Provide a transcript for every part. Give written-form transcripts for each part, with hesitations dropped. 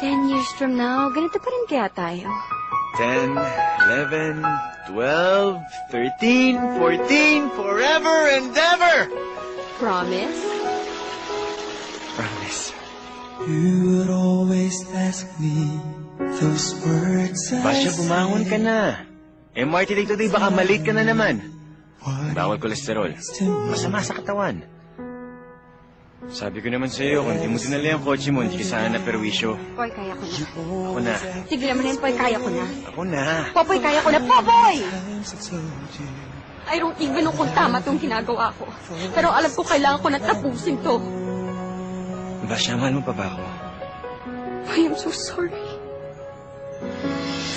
10 years from now, ganito pa rin kaya tayo? 10, 11, 12, 13, 14, forever and ever! Promise? Promise. You would always ask me those words. Basya, bumangon ka na. MRT day today, baka malate ka na naman. Bawal kolesterol. Masama sa katawan. Sabi ko naman sa'yo, kung di mo dinala yung kotse mo, hindi ka sana naperwisyo. Poy, kaya ko na. Ako na. Sige naman yan, Poy, kaya ko na. Ako na. Popoy, kaya ko na. Popoy! I don't even know kung tama itong ginagawa ko. Pero alam ko kailangan ko na tapusin to. Basya, mahal mo pa ba ako? I am so sorry.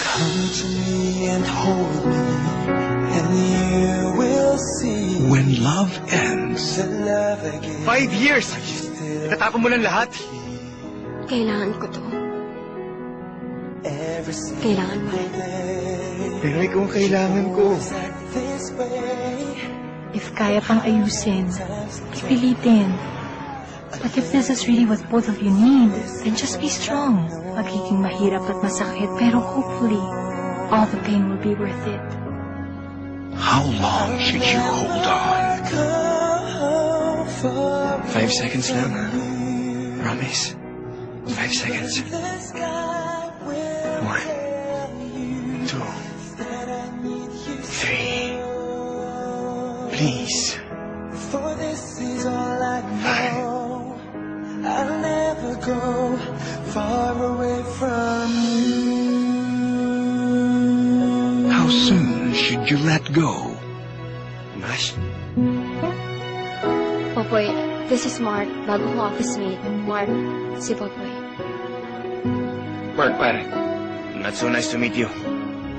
Come to me and hold me, and you will see. When love ends, The love again. 5 years! Itatapon mo lang lahat? Kailangan ko to. Every single Kailangan mo rin. day. Pero ikaw ang kailangan ko. This way. If kaya pang ayusin, pipilitin. But if this is really what both of you need, then just be strong. Magiging mahirap at masakit, pero hopefully, all the pain will be worth it. how long should you hold on? 5 seconds lang. Promise. 5 seconds. 1, 2, 3. Please. For this is all I 5. know. I'll never go far away from you. How soon should you let go? Bash? Popoy, this is Mark, bagong office mate. Mark, si Popoy. Mark, pare. Not so nice to meet you.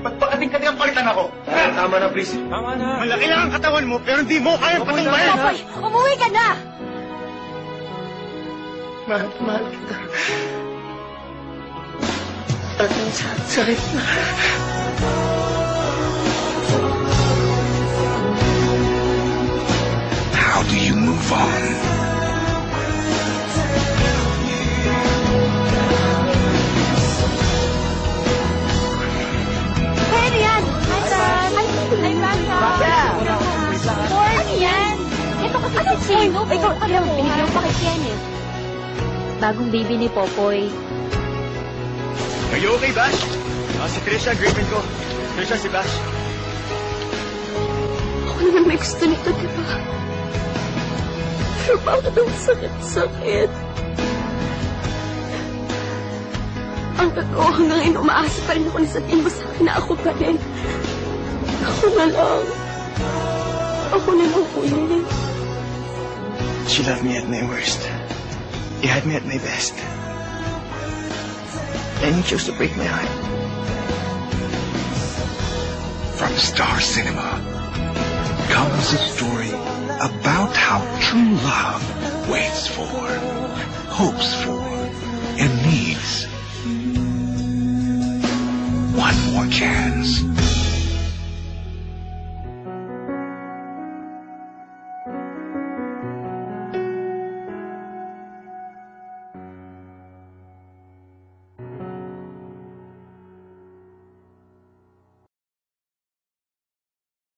Ba't pakating-kating ang palitan ako? Tama na, please. Tama na. Malaki lang ang katawan mo, pero hindi mo kayang patumbayan. Popoy, umuwi ka na! Mahal kita. Ang sakit na. How do you move on? Hey, ano yan? Hi, Sam! Hi, Basha! Lord, ano yan? Ito kasi si Chino. Ikaw, alam mo, binigyan pa kay Kenneth. Bagong baby ni Popoy. Are you okay, Bash? Si Trisha, girlfriend ko. Trisha, si Bash. Ako naman may gusto nito, di ba? Pero bakit ang sakit-sakit? Ang totoo, hanggang ngayon umaasa pa rin ako na sabihin mo sa akin na ako pa rin. Ako na lang. Ako na lang ulit. She loved me at my worst. You had me at my best. And you chose to break my heart. From Star Cinema comes a story about how true love waits for, hopes for,